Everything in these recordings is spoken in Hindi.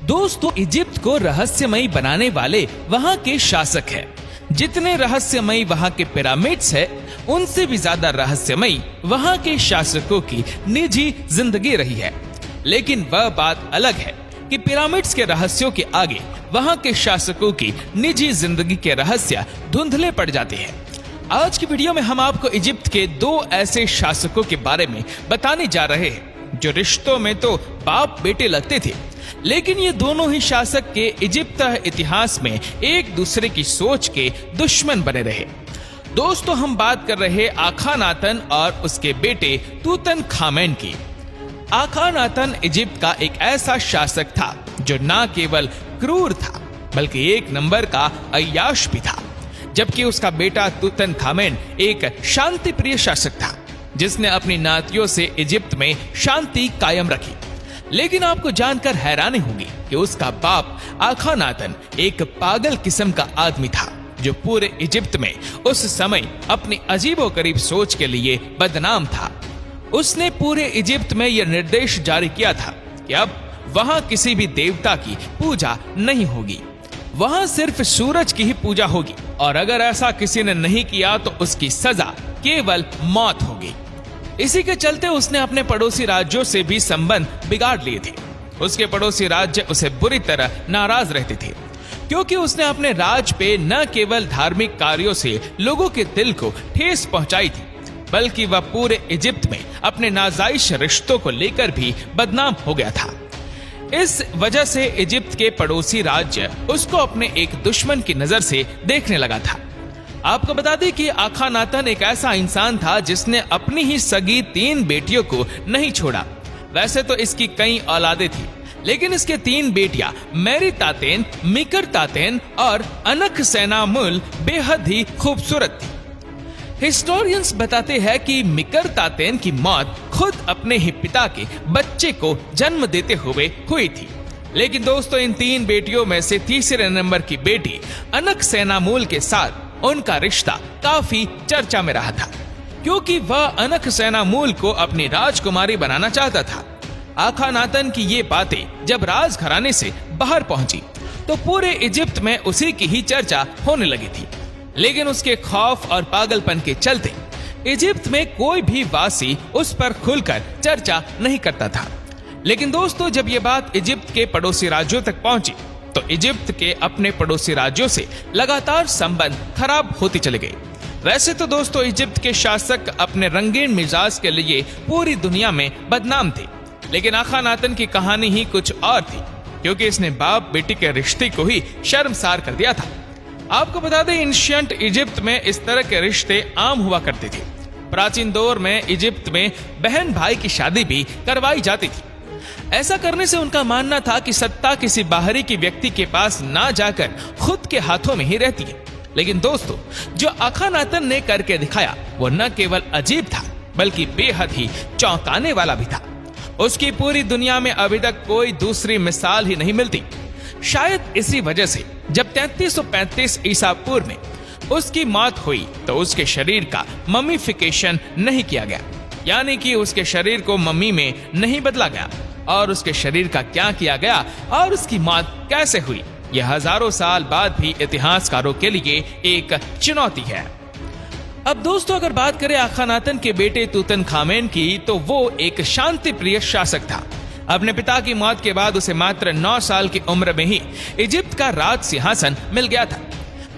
दोस्तों, इजिप्ट को रहस्यमयी बनाने वाले वहाँ के शासक हैं। जितने रहस्यमयी वहाँ के पिरामिड्स है, उनसे भी ज्यादा रहस्यमयी वहाँ के शासकों की निजी जिंदगी रही है। लेकिन वह बात अलग है कि पिरामिड्स के रहस्यों के आगे वहाँ के शासकों की निजी जिंदगी के रहस्य धुंधले पड़ जाते हैं। आज की वीडियो में हम आपको इजिप्ट के दो ऐसे शासकों के बारे में बताने जा रहे हैं जो रिश्तों में तो बाप बेटे लगते थे, लेकिन ये दोनों ही शासक के इजिप्ट इतिहास में एक दूसरे की सोच के दुश्मन बने रहे। दोस्तों, हम बात कर रहे आखानातन और उसके बेटे तूतनखामेन की। आखानातन इजिप्ट का एक ऐसा शासक था जो न केवल क्रूर था बल्कि एक नंबर का अय्याश भी था, जबकि उसका बेटा तूतनखामेन एक शांति प्रिय शासक था जिसने अपनी नातियों से इजिप्ट में शांति कायम रखी। लेकिन आपको जानकर हैरानी होगी कि उसका बाप आखानातन एक पागल किस्म का आदमी था जो पूरे इजिप्ट में उस समय अपनी अजीबोगरीब सोच के लिए बदनाम था। उसने पूरे इजिप्ट में यह निर्देश जारी किया था कि अब वहां किसी भी देवता की पूजा नहीं होगी, वहां सिर्फ सूरज की ही पूजा होगी, और अगर ऐसा किसी ने नहीं किया तो उसकी सजा केवल मौत होगी। इसी के चलते उसने अपने पड़ोसी राज्यों से भी संबंध बिगाड़ लिए थे। उसके पड़ोसी राज्य उसे बुरी तरह नाराज रहते थे क्योंकि उसने अपने राज पे न केवल धार्मिक कार्यों से लोगों के दिल को ठेस पहुंचाई थी, बल्कि वह पूरे इजिप्ट में अपने नाजायज रिश्तों को लेकर भी बदनाम हो गया था। इस वजह से इजिप्ट के पड़ोसी राज्य उसको अपने एक दुश्मन की नजर से देखने लगा था। आपको बता दें कि आखानातन एक ऐसा इंसान था जिसने अपनी ही सगी 3 बेटियों को नहीं छोड़ा। वैसे तो इसकी कई औलादें थी, लेकिन इसके 3 बेटियां मेरितातेन, मिकरतातेन और अनखसेनामुल बेहद ही खूबसूरत थी। हिस्टोरियंस बताते हैं कि मिकरतातेन की मौत खुद अपने ही पिता के बच्चे को जन्म देते हुए हुई थी। लेकिन दोस्तों, इन 3 बेटियों में से तीसरे नंबर की बेटी अनखसेनामुल के साथ उनका रिश्ता काफी चर्चा में रहा था क्योंकि वह अनखसेनामुल को अपनी राजकुमारी बनाना चाहता था। आखानातन की ये बातें जब राजघराने से बाहर पहुंची तो पूरे इजिप्ट में उसी की ही चर्चा होने लगी थी। लेकिन उसके खौफ और पागलपन के चलते इजिप्ट में कोई भी वासी उस पर खुलकर चर्चा नहीं करता था। लेकिन दोस्तों, जब ये बात इजिप्ट के पड़ोसी राज्यों तक पहुंची तो इजिप्ट के अपने पड़ोसी राज्यों से लगातार संबंध खराब होते चले गए। वैसे तो दोस्तों, इजिप्ट के शासक अपने रंगीन मिजाज के लिए पूरी दुनिया में बदनाम थे, लेकिन आखानातन की कहानी ही कुछ और थी क्योंकि इसने बाप बेटी के रिश्ते को ही शर्मसार कर दिया था। आपको बता दें, एंशिएंट इजिप्ट में इस तरह के रिश्ते आम हुआ करते थे। प्राचीन दौर में इजिप्ट में बहन भाई की शादी भी करवाई जाती थी। ऐसा करने से उनका मानना था कि सत्ता किसी बाहरी की व्यक्ति के पास ना जाकर खुद के हाथों में ही रहती है। लेकिन दोस्तों, जो आखानातन ने करके दिखाया वो न केवल अजीब था बल्कि बेहद ही चौंकाने वाला भी था। उसकी पूरी दुनिया में अभी तक कोई दूसरी मिसाल ही नहीं मिलती। शायद इसी वजह से जब 3335 ईसा पूर्व में उसकी मौत हुई तो उसके शरीर का ममीफिकेशन नहीं किया गया, यानी कि उसके शरीर को मम्मी में नहीं बदला गया। और उसके शरीर का क्या किया गया और उसकी मौत कैसे हुई, यह हजारों साल बाद भी इतिहासकारों के लिए एक चुनौती है। अब दोस्तों, अगर बात करें आखानातन के बेटे तूतनखामेन की, तो वो एक शांति प्रिय शासक था। अपने पिता की मौत के बाद उसे मात्र 9 साल की उम्र में ही इजिप्ट का राज सिंहासन मिल गया था।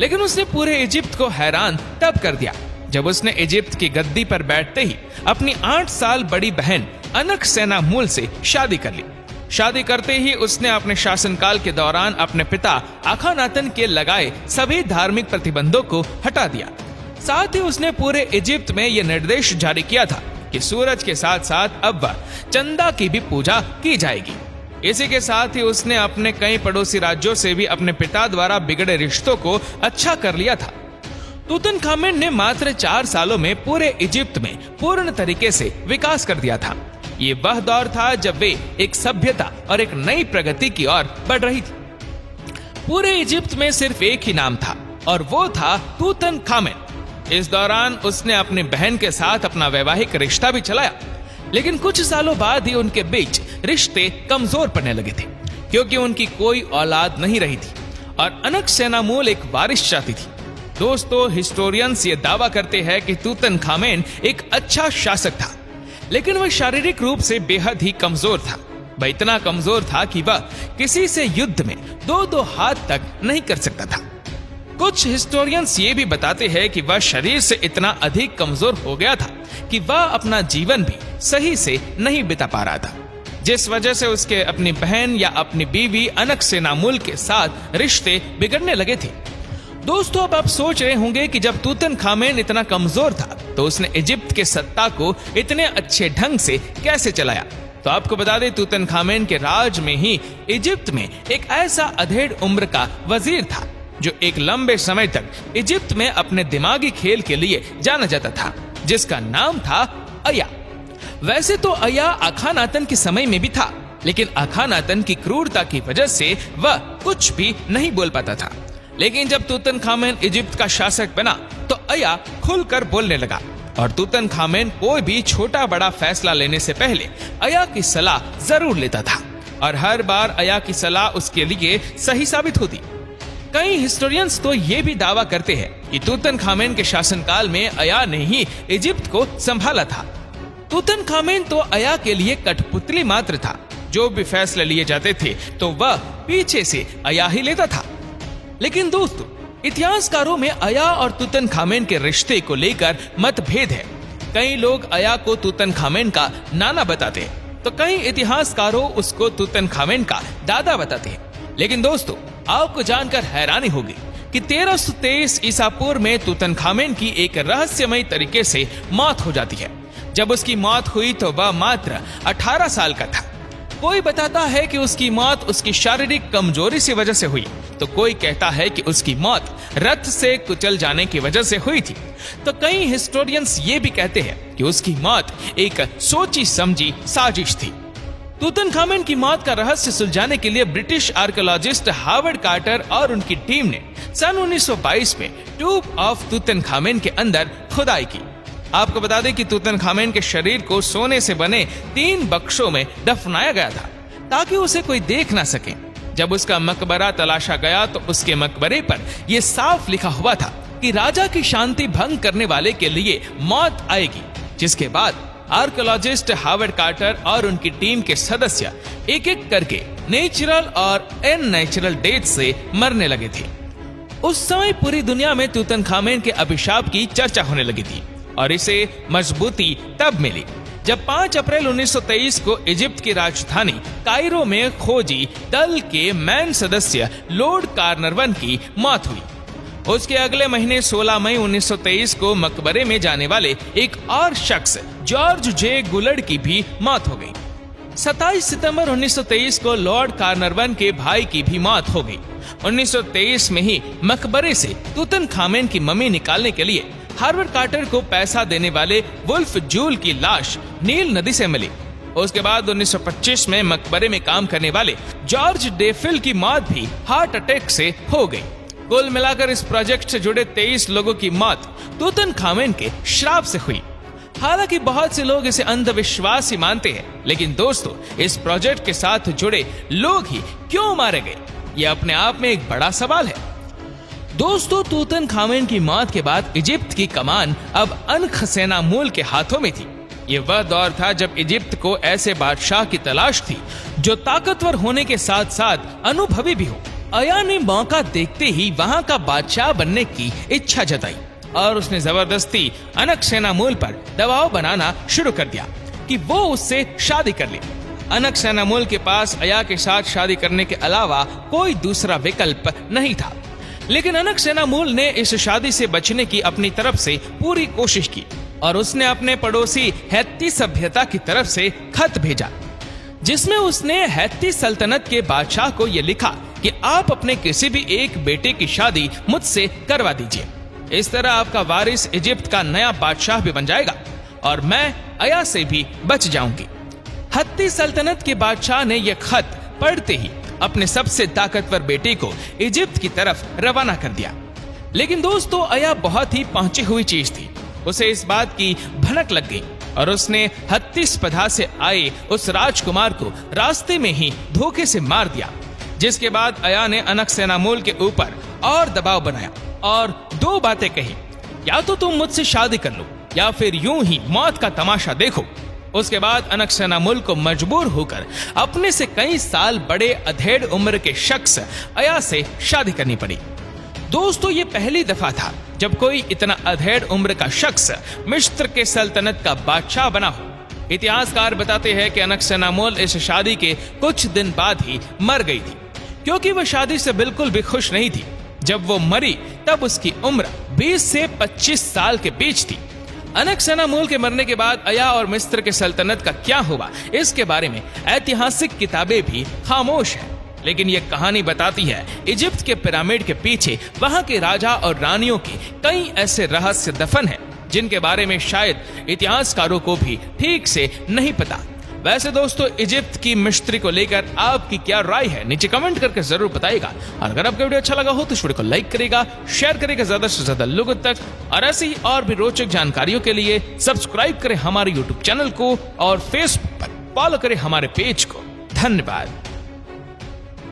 लेकिन उसने पूरे इजिप्ट को हैरान तब कर दिया जब उसने इजिप्ट की गद्दी पर बैठते ही अपनी 8 साल बड़ी बहन अनखसेनामुल से शादी कर ली। शादी करते ही उसने अपने शासनकाल के दौरान अपने पिता आखानातन के लगाए सभी धार्मिक प्रतिबंधों को हटा दिया। साथ ही उसने पूरे इजिप्ट में यह निर्देश जारी किया था कि सूरज के साथ साथ अब वह चंदा की भी पूजा की जाएगी। इसी के साथ ही उसने अपने कई पड़ोसी राज्यों से भी अपने पिता द्वारा बिगड़े रिश्तों को अच्छा कर लिया था। तूतनखामेन ने मात्र 4 सालों में पूरे इजिप्ट में पूर्ण तरीके से विकास कर दिया था। ये वह दौर था जब वे एक सभ्यता और एक नई प्रगति की ओर बढ़ रही थी। पूरे इजिप्ट में सिर्फ एक ही नाम था और वो था तूतनखामेन। इस दौरान उसने अपनी बहन के साथ अपना वैवाहिक रिश्ता भी चलाया, लेकिन कुछ सालों बाद ही उनके बीच रिश्ते कमजोर पड़ने लगे थे क्योंकि उनकी कोई औलाद नहीं रही थी और अनकसेनामूल एक वारिस चाहती थी। दोस्तों, हिस्टोरियंस ये दावा करते हैं कि तूतनखामेन एक अच्छा शासक था, लेकिन वह शारीरिक रूप से बेहद ही कमजोर था। वह इतना कमजोर था कि वह किसी से युद्ध में दो हाथ तक नहीं कर सकता था। कुछ हिस्टोरियंस ये भी बताते हैं कि वह शरीर से इतना अधिक कमजोर हो गया था कि वह अपना जीवन भी सही से नहीं बिता पा रहा था, जिस वजह से उसके अपनी बहन या अपनी बीवी अनकसेनामूल के साथ रिश्ते बिगड़ने लगे थे। दोस्तों, अब आप सोच रहे होंगे कि जब तूतनखामेन इतना कमजोर था तो उसने इजिप्ट के सत्ता को इतने अच्छे ढंग से कैसे चलाया। तो आपको बता दें, तूतनखामेन के राज में ही इजिप्ट में एक ऐसा अधेड़ उम्र का वजीर था जो एक लंबे समय तक इजिप्ट में अपने दिमागी खेल के लिए जाना जाता था, जिसका नाम था अया। वैसे तो अया अखानातन के समय में भी था, लेकिन अखानातन की क्रूरता की वजह से वह कुछ भी नहीं बोल पाता था। लेकिन जब तूतनखामेन इजिप्ट का शासक बना तो अया खुलकर बोलने लगा और तूतनखामेन कोई भी छोटा बड़ा फैसला लेने से पहले अया की सलाह जरूर लेता था और हर बार अया की सलाह उसके लिए सही साबित होती। कई हिस्टोरियंस तो ये भी दावा करते हैं कि तूतनखामेन के शासनकाल में अया ने ही इजिप्ट को संभाला था। तूतनखामेन तो अया के लिए कठपुतली मात्र था। जो भी फैसले लिए जाते थे तो वह पीछे से अया ही लेता था। लेकिन दोस्तों, इतिहासकारों में अया और तूतनखामेन के रिश्ते को लेकर मतभेद है। कई लोग अया को तूतनखामेन का नाना बताते हैं, तो कई इतिहासकारों उसको तूतनखामेन का दादा बताते हैं। लेकिन दोस्तों, आपको जानकर हैरानी होगी कि 1323 ईसा पूर्व में तूतनखामेन की एक रहस्यमय तरीके से मौत हो जाती है। जब उसकी मौत हुई तो वह मात्र 18 साल का था। कोई बताता है कि उसकी मौत उसकी शारीरिक कमजोरी से वजह से हुई, तो कोई कहता है कि उसकी मौत रथ से कुचल जाने की वजह से हुई थी। तो कई हिस्टोरियंस ये भी कहते हैं कि उसकी मौत एक सोची समझी साजिश थी। तूतनखामेन की मौत का रहस्य सुलझाने के लिए ब्रिटिश आर्कियोलॉजिस्ट हार्वर्ड कार्टर और उनकी टीम ने सन 1922 में टूब ऑफ तूतनखामेन के अंदर खुदाई की। आपको बता दें कि तूतनखामेन के शरीर को सोने से बने 3 बक्सों में दफनाया गया था ताकि उसे कोई देख ना सके। जब उसका मकबरा तलाशा गया तो उसके मकबरे पर यह साफ लिखा हुआ था कि राजा की शांति भंग करने वाले के लिए मौत आएगी। जिसके बाद आर्कियोलॉजिस्ट हार्वर्ड कार्टर और उनकी टीम के सदस्य एक एक करके नेचुरल और अननेचुरल डेथ से मरने लगे थे। उस समय पूरी दुनिया में तूतनखामेन के अभिशाप की चर्चा होने लगी थी और इसे मजबूती तब मिली जब 5 अप्रैल 1923 को इजिप्ट की राजधानी कायरो में खोजी दल के मैन सदस्य लॉर्ड कार्नरवन की मौत हुई। उसके अगले महीने 16 मई 1923 को मकबरे में जाने वाले एक और शख्स जॉर्ज जे गुलर्ड की भी मौत हो गई। 27 सितंबर 1923 को लॉर्ड कार्नरवन के भाई की भी मौत हो गई। 1923 में ही मकबरे से तूतनखामेन की मम्मी निकालने के लिए हार्वर्ड कार्टर को पैसा देने वाले वुल्फ जूल की लाश नील नदी से मिली। उसके बाद 1925 में मकबरे में काम करने वाले जॉर्ज डेफिल की मौत भी हार्ट अटैक से हो गई। कुल मिलाकर इस प्रोजेक्ट से जुड़े 23 लोगों की मौत तूतनखामेन के श्राप से हुई। हालांकि बहुत से लोग इसे अंधविश्वास ही मानते हैं, लेकिन दोस्तों, इस प्रोजेक्ट के साथ जुड़े लोग ही क्यों मारे गए, ये अपने आप में एक बड़ा सवाल है। दोस्तों, तूतनखामेन की मौत के बाद इजिप्ट की कमान अब अनकसेनामूल के हाथों में थी। ये वह दौर था जब इजिप्ट को ऐसे बादशाह की तलाश थी जो ताकतवर होने के साथ साथ अनुभवी भी हो। अया ने मौका देखते ही वहां का बादशाह बनने की इच्छा जताई और उसने जबरदस्ती अनकसेनामूल पर दबाव बनाना शुरू कर दिया कि वो उससे शादी कर ले। अनकसेनामूल के पास अया के साथ शादी करने के अलावा कोई दूसरा विकल्प नहीं था, लेकिन अनकसेनामूल ने इस शादी से बचने की अपनी तरफ से पूरी कोशिश की और उसने अपने पड़ोसी हैत्ती सभ्यता की तरफ से खत भेजा, जिसमें उसने हैत्ती सल्तनत के बादशाह को यह लिखा कि आप अपने किसी भी एक बेटे की शादी मुझसे करवा दीजिए। इस तरह आपका वारिस इजिप्ट का नया बादशाह भी बन जाएगा और मैं अया से भी बच जाऊंगी। हैत्ती सल्तनत के बादशाह ने यह खत पढ़ते ही अपने सबसे ताकतवर बेटे को इजिप्ट की तरफ रवाना कर दिया। लेकिन दोस्तों, अया बहुत ही पहुंची हुई चीज थी। उसे इस बात की भनक लग गई और उसने हैत्ती स्पधा से आए उस राजकुमार को रास्ते में ही धोखे से मार दिया जिसके बाद अया ने अनकसेनामूल के ऊपर और दबाव बनाया और दो बातें कही, या तो तुम मुझसे शादी कर लो या फिर यूं ही मौत का तमाशा देखो। उसके बाद अनकसेनामूल को मजबूर होकर अपने से कई साल बड़े अधेड़ उम्र के शख्स अया से शादी करनी पड़ी। दोस्तों, ये पहली दफा था जब कोई इतना अधेड़ उम्र का शख्स मिस्र के सल्तनत का बादशाह बना हो। इतिहासकार बताते हैं कि अनकसेनामूल इस शादी के कुछ दिन बाद ही मर गई थी, क्योंकि वह शादी से बिल्कुल भी खुश नहीं थी। जब वो मरी तब उसकी उम्र 20 से 25 साल के बीच थी। अनकसेनामूल के मरने के बाद अया और मिस्र के सल्तनत का क्या हुआ, इसके बारे में ऐतिहासिक किताबें भी खामोश हैं। लेकिन ये कहानी बताती है इजिप्ट के पिरामिड के पीछे वहां के राजा और रानियों के कई ऐसे रहस्य दफन हैं जिनके बारे में शायद इतिहासकारों को भी ठीक से नहीं पता। वैसे दोस्तों, इजिप्ट की मिस्ट्री को लेकर आपकी क्या राय है, नीचे कमेंट करके जरूर बताइएगा। और अगर आपको वीडियो अच्छा लगा हो तो इस वीडियो को लाइक करेगा, शेयर करेगा ज्यादा से ज्यादा लोगों तक, और ऐसी ही और भी रोचक जानकारियों के लिए सब्सक्राइब करें हमारे यूट्यूब चैनल को और फेसबुक पर फॉलो करें हमारे पेज को। धन्यवाद।